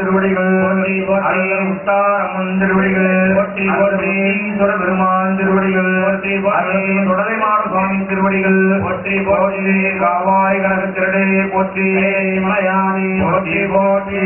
திருவடிகள் முத்தாரம்மன் திருவடிகள் பெருமான் திருவடிகள் தொடரைமாட சுவாமி திருவடிகள் காவாய் கனகத்திரடே போற்றி மலையானி போற்றி போற்றி.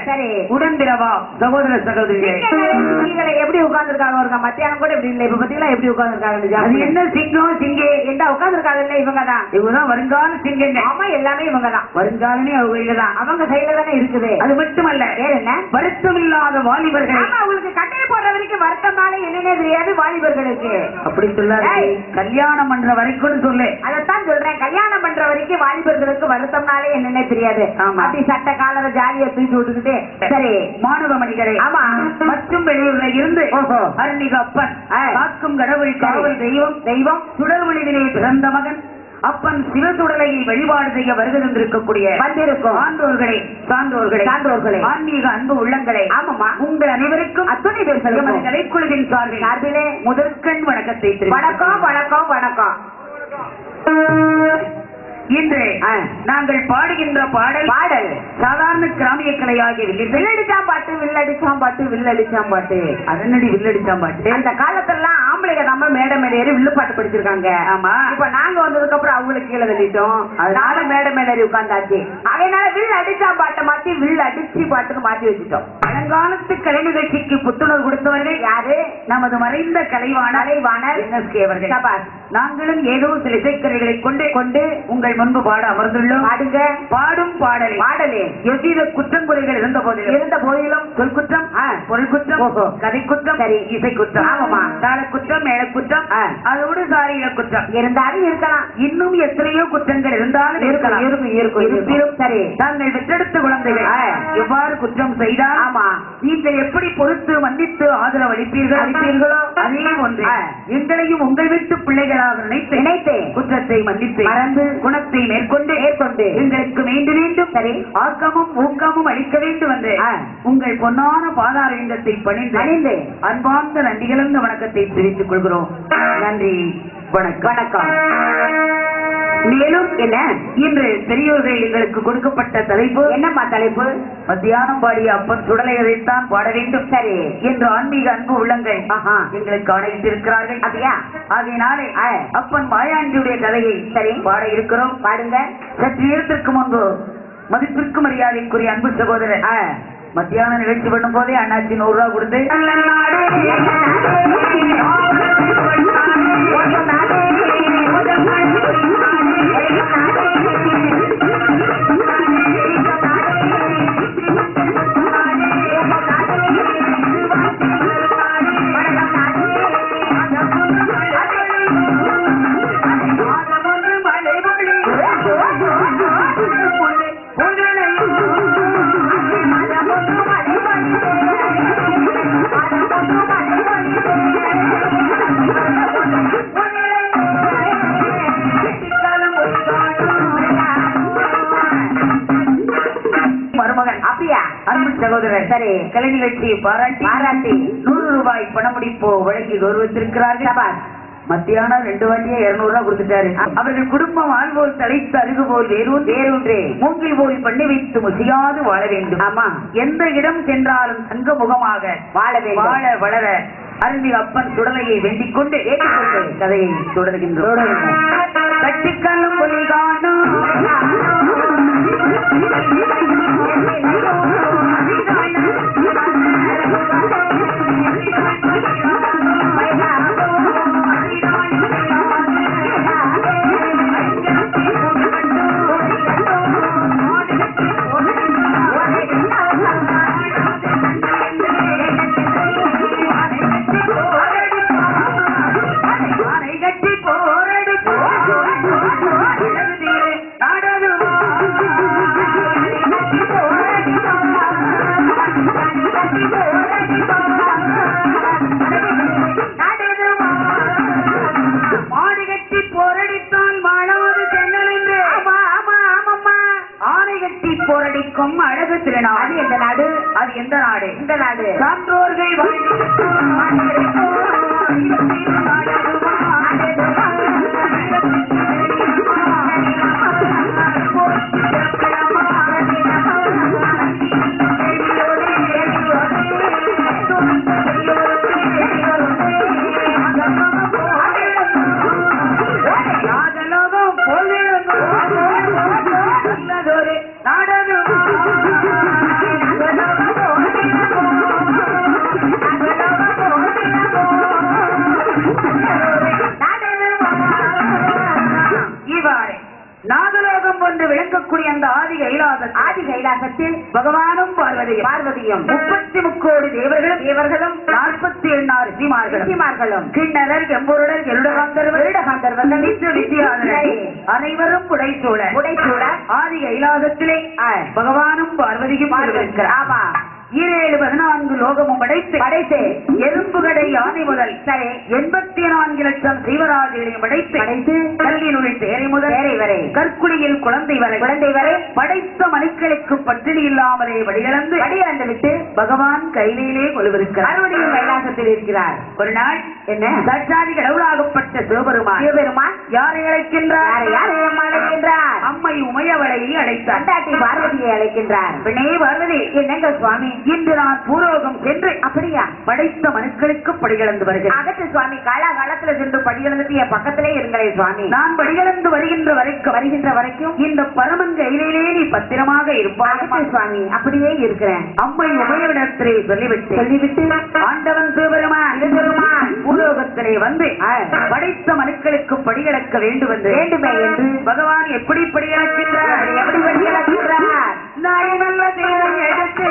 சரி உடன்பிறவா சகோதர சகோதரிகளை எப்படி உட்கார்ந்துருக்காங்க ஒரு மத்தியானம் கூட இப்படி இல்லை இப்ப பத்திலாம் எப்படி உட்கார்ந்துருக்காங்க அது என்ன சிங்கம் சிங்கே என்ன உட்கார்ந்துருக்காங்க இல்ல இவங்க தான் இவங்கதான் வருங்கால சிங்கம் ஆமா எல்லாமே இவங்க தான் வருங்காலமே அவங்க தான் அவங்க கையில தானே இருக்குது அது மட்டுமல்ல வேற என்ன வருத்தம் இல்லாத வாலிபர்கள் அவங்களுக்கு கட்டையை போடுற வரைக்கும் வருத்தமால என்னன்னே தெரியாது வாலிபர்களுக்கு அப்படி சொல்லாது கல்யாணம் பண்ற வரைக்கும் சொல்லு அதைத்தான் சொல்றேன் கல்யாணம் பண்ற வரைக்கும் வாலிபர்களுக்கு வருத்தம்னாலே என்னன்னே தெரியாது அப்படி சட்ட காலர ஜாலியை தூக்கி விட்டுக்கிட்டு சரி மாணவ மணிகளை ஆமா மற்றும் வெளியூர்ல இருந்து அருள்மிகு அப்பன் காக்கும் கடவுள் காவல் தெய்வம் தெய்வம் சுடர்மொழியிலே பிறந்த மகன் அப்பன் சிவசுடலையை வழிபாடு செய்ய வருகை தந்திருக்கக்கூடிய வந்திருக்கும் ஆண்டோர்களே சான்றோர்களே ஆன்மீக அன்பு உள்ளங்களே ஆமாமா உங்கள் அனைவருக்கும் அத்துணை பேர் கலைக்குழுவின் சார்பிலே முதற்கண் வணக்கத்தை வணக்கம் வணக்கம் வணக்கம் இன்று நாங்கள் பாடுகின்ற பாடல் சாதாரண கிராமிய கலையாகிய வில்லடிச்சாம் பாட்டு அதனடி வில்லடிச்சாம் பாட்டு அந்த காலத்துல ஆம்பளைங்க நம்ம மேடை மேல ஏறி வில்லு பாட்டு படிச்சிருக்காங்க ஆமா இப்ப நாங்க வந்ததுக்கு அப்புறம் அவங்களுக்கு கீழே தள்ளிட்டோம் அதனால மேடை மேல ஏறி உட்கார்ந்தாச்சு அதனால வில் அடிச்சாம் பாட்டை மாத்தி வில் அடிச்சு பாட்டுன்னு மாத்தி வச்சுட்டோம் பழங்காலத்து கலை நிகழ்ச்சிக்கு புத்துணர்வு கொடுத்தவர்கள் யாரு நமது மறைந்த கலைவாணர் NSK அவர்கள். நாங்களும் ஏதோ சில இசைக்கரைகளை கொண்டு உங்கள் முன்பு பாட அமர்ந்துள்ளோம். பாடும் பாடலே எவ்வித குற்றங்குறைகள் இருந்த போதிலும் சொல் குற்றம் பொருள் குற்றம் கதை குற்றம் சரி இசை குற்றம் ஆமாமா தாள குற்றம் மேல குற்றம் அதோடு சாரியில குற்றம் இருந்தாலும் இருக்கலாம். இன்னும் எத்தனையோ குற்றங்கள் இருந்தாலும் இருக்கலாம். இருக்கும் சரி தாங்கள் பெற்றெடுத்த குழந்தைகள் எவ்வாறு குற்றம் செய்தால் ஆமா நீங்கள் எப்படி பொறுத்து மன்னித்து ஆதரவு அளிப்பீர்களோ அதே ஒன்று எங்களையும் உங்கள் வீட்டு பிள்ளைகளாக நினைத்து குற்றத்தை மன்னித்து மறந்து குணத்தை மேற்கொண்டு எங்களுக்கு மீண்டும் சரி ஆக்கமும் ஊக்கமும் அளிக்க வேண்டும் என்று உங்கள் பொன்னான பாதாரங்கத்தை பணிந்து அன்பார்ந்த நன்றி கலந்த வணக்கத்தை தெரிவித்துக் கொள்கிறோம். நன்றி வணக்கம். மேலும் என்ன இன்று பெரியோர்கள் எங்களுக்கு கொடுக்கப்பட்ட தலைப்பு என்னம்மா தலைப்பு? மத்தியானம் பாடிய அப்பன் சுடலையதைத்தான் பாட வேண்டும் சரி என்று ஆன்மீக அன்பு உள்ளங்கள் எங்களுக்கு அழைத்திருக்கிறார்கள். அப்படியா? அதனாலே அப்பன் மாயாண்டியுடைய கதையை சரி பாட இருக்கிறோம். பாடுங்க. சற்று நேரத்திற்கு முன்பு மதிப்பிற்கு மரியாதைக்குரிய அன்பு சகோதரர் மத்தியான நிகழ்ச்சி பண்ணும் போதே அண்ணாச்சி 100 ரூபாய் கொடுத்து சகோதரர் சரி கலை நிகழ்ச்சியை பாராட்டி 100 ரூபாய் பணமுடிப்போ வழங்கி கௌரவித்திருக்கிறார்கள். மத்தியானம் 2 வாட்டியே 200 ரூபாய் கொடுத்துட்டாரு. அவர்கள் குடும்பம் ஆள்போல் தலைத்து அருகு போல் வேறொன்றே மூங்கில் போல் பண்ணி வைத்து முசியாது வாழ வேண்டும். ஆமா எந்த இடம் சென்றாலும் தங்க முகமாக வாழ வளர அருள்மிகு அப்பன் சுடலையை வேண்டிக் கொண்டு கதையை தொடர்கின்றோம். கட்டிக்கல்லும் போரடிக்கும் அழகு திருநாடு எந்த நாடு? அது எந்த நாடு? இந்த நாடு சான்றோர்கள் நாடகம் என்று விளங்கக்கூடிய அந்த ஆதி கைலாசத்தில் பகவானும் பார்வதியும் 33 தேவர்களும் 48 ரிஷிமார்களும் கிண்ணறர் எம்பொருடர் கருடகந்தர்வர்கள் வித்யாதரர் அனைவரும் புடைசூழ ஆதி கைலாசத்திலே பகவானும் பார்வதியும் ஆமா 7-14 லோகமும் படைத்து எறும்புகளை யானை முதல் 84 லட்சம் சீவராஜிகளையும் படைத்து கல்லினுள் தேரை முதல் வரை கற்குடியில் குழந்தை வரை படைத்த மனுக்களுக்கு பட்டினி இல்லாமலே வடிகலந்து விட்டு பகவான் கையிலே கொலுவிருக்கிறார் மறுபடியும் கைலாசத்தில் இருக்கிறார். ஒரு நாள் என்ன சட்டாதி கடவுளாகப்பட்ட சிவபெருமான் யாரை அழைக்கின்றார்? அம்மை உமையவளை அழைத்தார். பார்வதியை அழைக்கின்றார். பின்னே பார்வதி என்னங்க சுவாமி இன்று நான் பூலோகம் சென்று அப்படியா படைத்த மனுக்களுக்கு படிகளந்து வருகிறேன். அதற்கு சுவாமி காலகாலத்துல சென்று படிகளந்து என் பக்கத்திலே இருங்களே சுவாமி. நான் படிகளந்து வருகின்ற வரைக்கும் இந்த பரமன் கையிலே நீ பத்திரமாக இருப்பாய் சுவாமி. அப்படியே இருக்கிறேன். அம்மை உமையவிடத்திலே சொல்லிவிட்டு ஆண்டவன் சிவபெருமான் பூலோகத்திலே வந்து படைத்த மனுக்களுக்கு படிகளக்க வேண்டுமே என்று பகவான் எப்படி படிகளக்கின்றார்? நாய் நல்ல தேவை எடுத்து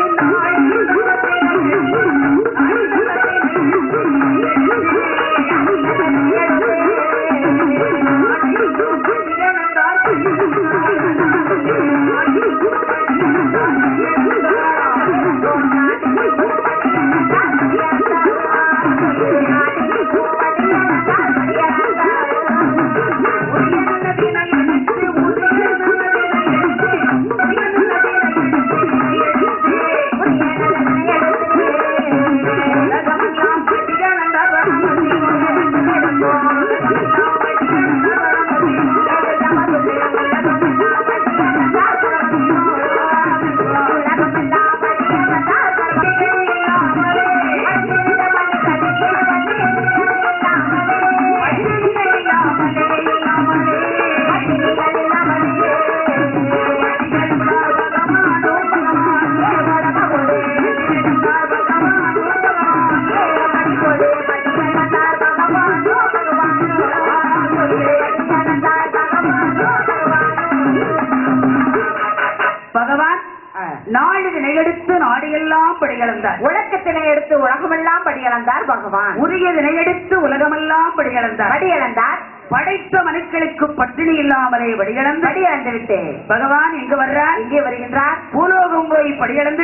உலகத்தினை எடுத்து உலகமெல்லாம் படிகளந்தார் பகவான். உரியதனை எடுத்து உலகமெல்லாம் படிகளந்தார். படைத்த மனுக்களுக்கு பட்டினி இல்லாமலே படிகளந்து விட்டு பகவான் எங்கு வர்றார்? இங்கே வருகின்றார். பூலோகம் போய் படிகளந்து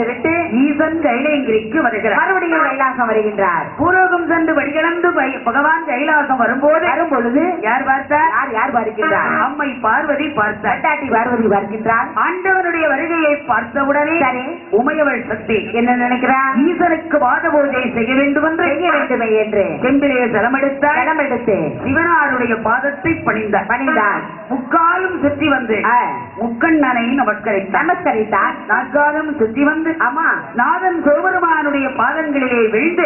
விட்டு ஈசன் கைலாங்கிரிக்கு வருகிறார். மறுபடியும் கைலாசம் வருகின்றார். பூலோகம் சென்று படிகளந்து பகவான் கைலாசம் வரும்பொழுது யார் பார்த்தார்? யார் பார்க்கின்றார்? அம்மை பார்வதி பார்த்தார். பார்வதி பார்க்கின்றார். ஆண்டவனுடைய வருகையை பார்த்தவுடனே உமையவள் சக்தி என்ன நினைக்கிறார்? ஈசனுக்கு வாத பூஜை செய்ய வேண்டுமே என்று செம்பிலே ஜலமெடுத்து சிவனாருடைய பாதத்தை பணிந்தார். முக்காலும் சுற்றி வந்து முக்கண்ணனை நமஸ்கரித்தார். நாற்காலும் சுற்றி வந்து அம்மா நாதன் சிவபெருமானுடைய பாதங்களிலே விழுந்து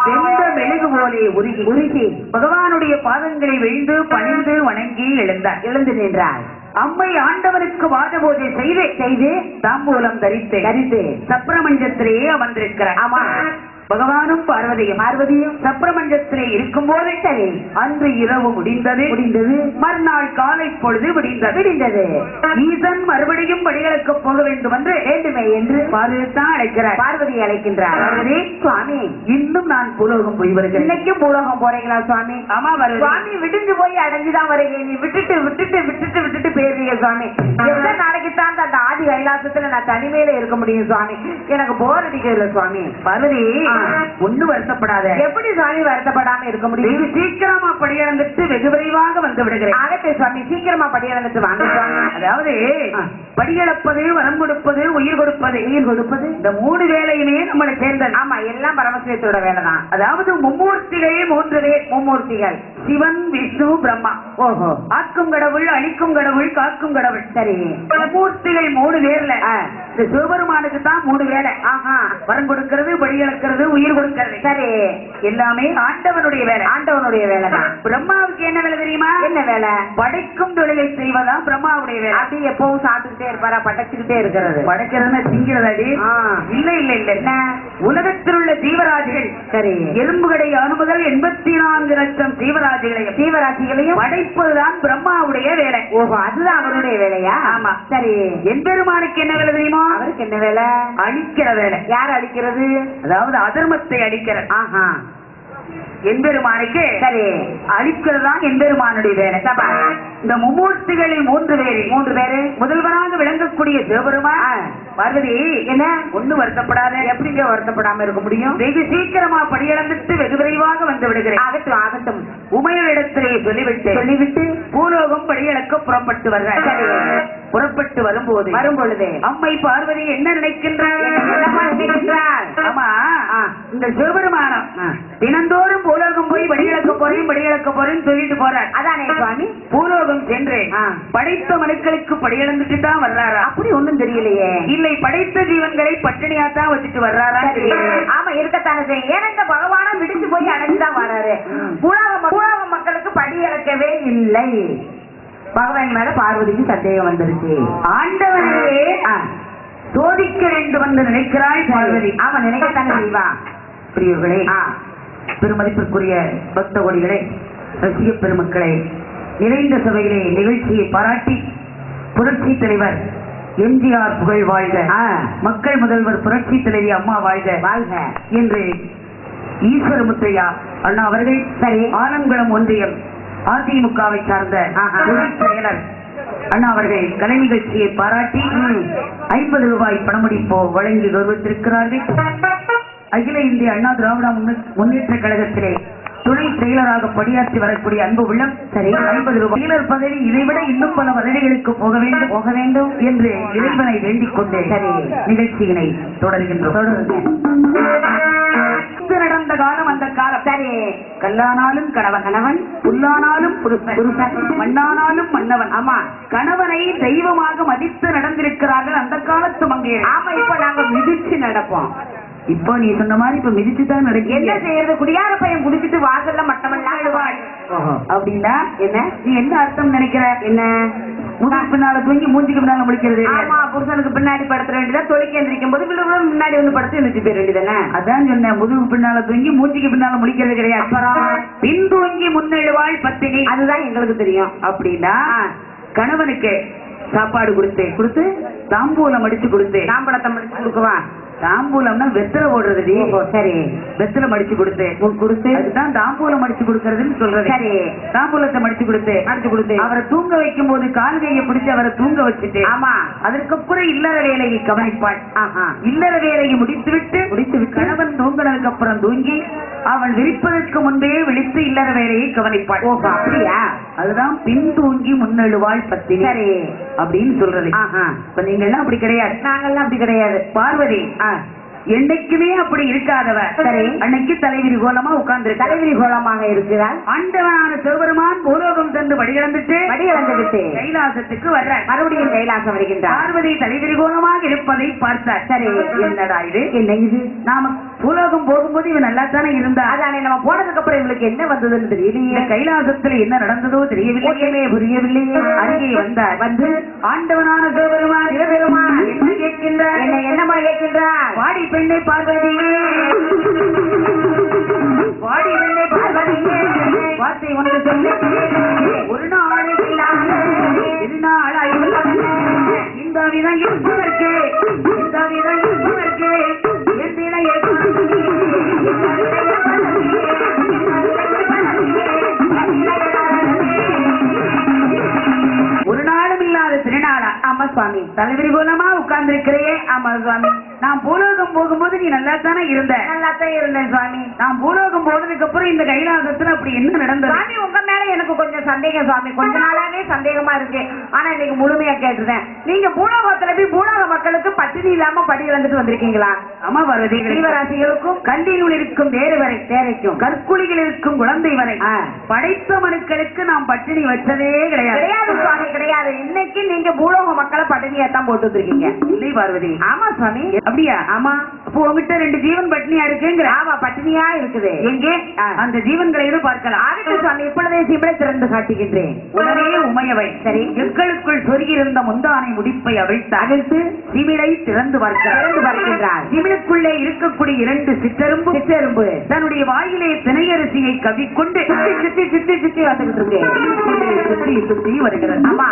வெந்த மெழுகு போலே உருகி பகவானுடைய பாதங்களை விழுந்து பணிந்து வணங்கி எழுந்து நின்றார். அம்மை ஆண்டவனுக்கு வாத பூஜை செய்து தாம்பூலம் தரித்து சப்ரமஞ்சத்திலே அமர்ந்திருக்கிறார். ஆமா பகவானும் பார்வதியும் சப்ரமஞ்சத்திலே இருக்கும் போது அன்று இரவு முடிந்தது. மறுநாள் காலை பொழுது விடிந்தது. ஈசன் மறுபடியும் படிகளுக்கு போக வேண்டுமே என்று பார்வதி அழைக்கின்றார். சுவாமி இன்னும் நான் பூலோகம் போய் வருகிறேன். இன்னைக்கும் பூலோகம் போறீங்களா சுவாமி? ஆமா சுவாமி. விடிஞ்சு போய் அடைஞ்சுதான் வருகிறேன். நீ விட்டுட்டு போயிருவீங்க சுவாமி. எவ்வளவு நாளைக்கு தான் அந்த ஆதி கைலாசத்துல நான் தனிமையில இருக்க முடியும் சுவாமி? எனக்கு போர் அடிக்கல சுவாமி. பார்வதி ஒண்ணு வருத்தப்படாத. எப்படி சுவாமி வருத்தப்படாம இருக்க முடியும்? சீக்கிரமா படியளந்துட்டு வெகு விரைவாக வந்து விடுகிறேன். ஆகட்டே சுவாமி, சீக்கிரமா படியளந்துட்டு வாங்க சுவாமி. அதாவது படியளப்பது, வரம் கொடுப்பது, உயிர் கொடுப்பது இந்த 3 வேலையுமே நம்மளை சேர்ந்தது. ஆமா, எல்லாம் பரமசிவத்தோட வேலைதான். அதாவது மும்மூர்த்திகள் 3 மும்மூர்த்திகள் சிவன், விஷ்ணு, பிரம்மா. ஓஹோ. ஆக்கும் கடவுள், அழிக்கும் கடவுள், காக்கும் கடவுள். சரி, மும்மூர்த்திகள் 3 பேர்ல இந்த சிவபெருமானுக்கு தான் 3 வேலை. வரம் கொடுக்கிறது, படி இழக்கிறது, உயிர் கொடுக்கிறது. சரி, எல்லாமே ஆண்டவனுடைய வேலை. ஆண்டவனுடைய வேலை தான். பிரம்மாவுக்கு என்ன வேலை தெரியுமா? என்ன வேலை? படைக்கும் தொழிலை செய்வதா பிரம்மாவுடைய வேலை. அப்படி எப்பவும் சாப்பிட்டுக்கிட்டே இருப்பாரா? படைச்சுக்கிட்டே இருக்கிறது. படைக்கிறதுன்னா திங்கிறதாடி? இல்ல இல்ல இல்ல. என்ன? உலகத்தில் உள்ள ஜீவராசிகள், சரி, எறும்புகளை அணுமுதல் 84 லட்சம் ஜீவராசிகளையும் படைப்பதுதான் பிரம்மாவுடைய வேலை. ஓஹோ, அதுதான் அவருடைய வேலையா? ஆமா. சரி, எம்பெருமானுக்கு என்ன வேலை தெரியுமா? அவருக்கு என்ன வேலை? அழிக்கிற வேலை. யார் அழிக்கிறது? அதாவது அதர்மத்தை அழிக்கிறது. ஆஹா, எம்பெருமானுக்கு சரி அழிக்கிறதுதான் எம்பெருமானுடைய வேலை. இந்த மும்மூர்த்திகளில் 3 பேரு முதல்வராக விளங்கக்கூடிய சிவபெருமான். பார்வதி என்ன ஒண்ணு வருத்தப்படாத. எப்படிங்க வருத்தப்படாம இருக்க முடியும்? வெகு சீக்கிரமா படியிழந்துட்டு வெகு விரைவாக வந்து விடுகிறேன். ஆகட்டும் ஆகட்டும். உமையரிடத்திலே சொல்லிவிட்டு பூலோகம் படியிழக்க புறப்பட்டு வர்றார். புறப்பட்டு வரும்பொழுது அம்மை பார்வதி என்ன நினைக்கின்றார்? ஆமா, இந்த சிவபெருமானம் தினந்தோறும் பூலோகம் போய் படியிழக்க போறேன்னு சொல்லிட்டு போறார். அதானே சுவாமி, பூலோகம் சென்று படைத்த மனுக்களுக்கு படியிழந்துட்டு தான் வர்றாரா? அப்படி ஒண்ணும் தெரியலையே. இல்லை, படைத்த ஜீவன்களை பட்டினியாத்தான் வச்சுட்டு வர்றாரா? ஆமா, இருக்கத்தானே செய்யும். ஏன்னா இந்த பகவான விடுத்து போய் அடைஞ்சுதான் வர்றாரு. பூலோக மக்களுக்கு படியிழக்கவே இல்லை. பகவான் மேல பார்வதிக்கு சந்தேகம் வந்துருச்சு. ஆண்டவனையே சோதிக்க வேண்டும் என்று நினைக்கிறாய் பார்வதி. அவன் நினைக்கத்தானே செய்வா. பிரியர்களே, பெருமதிப்பிற்குரிய பக்த கோடிகளே, ரசிக பெருமக்களே, நிறைந்த சபையிலே நிகழ்ச்சியை பாராட்டி புரட்சி தலைவர் எம்ஜிஆர் புகழ் வாழ்க, மக்கள் முதல்வர் புரட்சி தலைவி அம்மா வாழ்க என்று ஈஸ்வரமுத்தையா அண்ணா அவர்கள் சரி ஆலங்குளம் ஒன்றியம் அதிமுகவை சார்ந்த செயலர் அண்ணா அவர்கள் கலை நிகழ்ச்சியை பாராட்டி 50 ரூபாய் பணமுடிப்போ வழங்கி கௌரவித்திருக்கிறார்கள். அகில இந்திய அண்ணா திராவிட முன்னேற்ற கழகத்திலே துணை செயலராக பணியாற்றி வரக்கூடிய அன்பு உள்ளம் சரி 50 ரூபாய் செயலர் பதவி இதைவிட இன்னும் பல பதவிகளுக்கு போக வேண்டும் என்று இறைவனை வேண்டிக் கொண்டு சரி நிகழ்ச்சியினை தொடர்கின்றோம். நடந்த காலம் அந்த காலம். சரி, கல்லானாலும் கணவன், புல்லானாலும் புருஷன், மண்ணானாலும் மன்னவன். ஆமா, கணவனை தெய்வமாக மதித்து நடந்திருக்கிறார்கள் அந்த காலத்து மங்கையர். ஆமா, இப்ப நாங்க மிதிச்சு நடப்போம். இப்போ நீ சொன்ன மாதிரி இப்ப மிதிச்சுதான் நடக்கும். என்ன செய்யறது? குடியார பையன் குடிச்சிட்டு வாசல்ல மட்டமெல்லாம் ஆடுவாள் அப்படின்னா என்ன? நீ என்ன அர்த்தம் நினைக்கிற? என்ன முதுகு பின்னால தூங்கி மூஞ்சிக்கு பின்னால முடிக்கிறது? ஆமா, புருஷனுக்கு பின்னாடி படுத்துற வேண்டியதான். தொழிக்க எந்திரிக்கும் போது விழுவ முன்னாடி வந்து படுத்து எந்திரிச்சு போயிட வேண்டியதானே? அதான் சொன்னேன், முதுகு பின்னால தூங்கி மூஞ்சிக்கு பின்னால முடிக்கிறது கிடையாது. அப்புறம் பின் தூங்கி முன்னெழுவாள் பத்தினி. அதுதான் எங்களுக்கு தெரியும். அப்படின்னா கணவனுக்கு சாப்பாடு கொடுத்து தாம்பூலம் அடிச்சு தாம்பழத்தை மடிச்சு கொடுக்குவா. தாம்பூலம்னா வெத்தலை ஓடுறது. சரி, வெத்தலை மடிச்சு கொடுத்து அதுதான் தாம்பூலம் மடிச்சு கொடுக்கறதுன்னு சொல்றது. சரி, தாம்பூலத்தை மடிச்சு கொடுத்து அவரை தூங்க வைக்கும் போது கால் கையை பிடிச்சு அவரை தூங்க வச்சுட்டு ஆமா அதற்கப்புறம் இல்லற வேலையை கவனிப்பாள். இல்லற வேலையை முடித்துவிட்டு கணவன் தூங்கினதுக்கு அப்புறம் தூங்கி அவன் விழிப்பதற்கு முன்பே விழித்து இல்லற வேலையை கவனிப்பாள். ஓ, அப்படியா? அதுதான் பின் தூங்கி முன்னெழுவாள் பத்தினி அப்படின்னு சொல்றது. இப்ப நீங்க எல்லாம் அப்படி கிடையாது, நாங்கெல்லாம் அப்படி கிடையாது. பார்வதி என்னைக்குமே அப்படி இருக்காதவ. சரி, அன்னைக்கு தலைவிரி கோலமா உட்கார்ந்து தலைவிரி கோலமாக இருக்கிறார். ஆண்டவனான சிவபெருமான் பூலோகம் சென்று வடிகலந்துட்டு கைலாசத்துக்கு வர்றார். மறுபடியும் கைலாசம் வருகின்றார். பார்வதி தலைவிரி கோலமாக இருப்பதை பார்த்தார். சரி, என்னடா இது? என்ன இது? நாம பூலோகம் போகும்போது இவன் நல்லா தானே இருந்தா, அதானே நம்ம போனதுக்கு அப்புறம் இவளுக்கு என்ன வந்ததுன்னு தெரியலையே, கைலாசத்துல என்ன நடந்ததோ தெரியவில்லை, புரியவில்லை. அருகே வந்தார். வந்து ஆண்டவனான சிவபெருமான் என்ன கேட்கின்றார்? என்னமா கேட்கின்றார்? வாடி பெண்ணை பார்வதி, வாடி பெண்ணை பார்வதி, வார்த்தை ஒன்று சொல்லி ஒரு நாள் இருநாள் இந்த விதம் இருப்பதற்கு ஒரு நாளும் இல்லாத திருநாளா? ஆமா சுவாமி. தலைவிரி கோலமா உட்கார்ந்து இருக்கிறே? ஆமா சுவாமி. நான் பூலோகம் போகும்போது நீ நல்லா தானே இருந்த? நல்லாத்தான் இருந்தேன் சுவாமி. நான் பூலோகம் போனதுக்கு அப்புறம் இந்த கைலாசத்துல அப்படி என்ன நடந்தது? சுவாமி, உங்க மேல எனக்கு கொஞ்சம் சந்தேகம் சுவாமி. கொஞ்ச நாளாவே சந்தேகமா இருக்கு. ஆனா இன்னைக்கு முழுமையா கேட்டுட்டேன். நீங்க பூலோகத்துல போய் பூலோக மக்களுக்கு பட்டினி இல்லாம படி இழந்துட்டு வந்திருக்கீங்களா? ஆமா பார்வதி. ஜீவராசிகளுக்கும் கண்டியில் இருக்கும் தேரைக்கும் கற்குழிகள் இருக்கும் குழந்தை வரை படைத்த மனுக்களுக்கு நாம் பட்டினி வச்சதே கிடையாது. கிடையாது சுவாமி, கிடையாது. இன்னைக்கு நீங்க பூலோக மக்களை பட்டினியாத்தான் போட்டு வந்திருக்கீங்க. இல்லை பார்வதி. ஆமா சுவாமி. அப்படியா? ஆமா. அப்போ உங்ககிட்ட 2 ஜீவன் பட்டினியா இருக்குங்கிற. ஆமா, பட்டினியா இருக்குது. எங்கே அந்த ஜீவன்களை பார்க்கலாம். ஆகட்டும் சுவாமி, இப்பொழுதே சிமிழை திறந்து காட்டுகின்றேன். உடனே உமையவை சரி எங்களுக்குள் சொருகியிருந்த முந்தானை முடிப்பை அவிழ்த்து சிமிழை திறந்து பார்க்கிறார். சிமிழுக்குள்ளே இருக்கக்கூடிய 2 சிற்றெரும்பு தன்னுடைய வாயிலே திணையரிசியை கவிக்கொண்டு சுத்தி சுத்தி சுத்தி வந்துகிட்டு இருக்கேன். சுத்தி சுத்தி வருகிறது. ஆமா.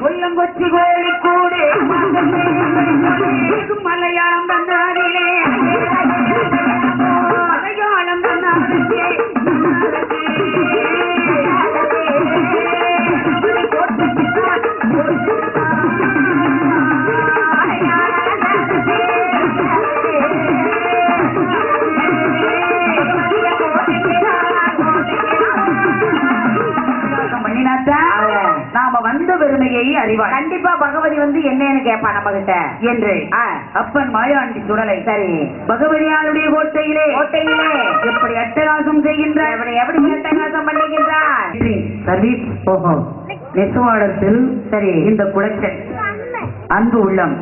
கொல்லங்கொச்சி கோழி கூடு மலையாளம் தன்னாரிலே மலையாளம் தன்னாரிலே நாம வந்த பெருமையை அறிவார். கண்டிப்பா பகவதி என்னன்னு கேட்பா நம்ம கிட்ட என்று அப்பன் மாயாண்டி சுடலை சரி பகவதியாருடைய கோட்டையிலே எப்படி அட்டகாசம் செய்கின்றார், எப்படி அட்டகாசம் பண்ணுகின்றார். சர்வீஸ் ஓஹோ நெசவாளத்தில் சரி இந்த குளச்சல் அன்பு உள்ளம்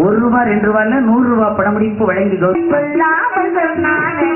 ₹1 2 100 பணமுடிப்பு வழங்கி சொல்லாமல் சொன்னானே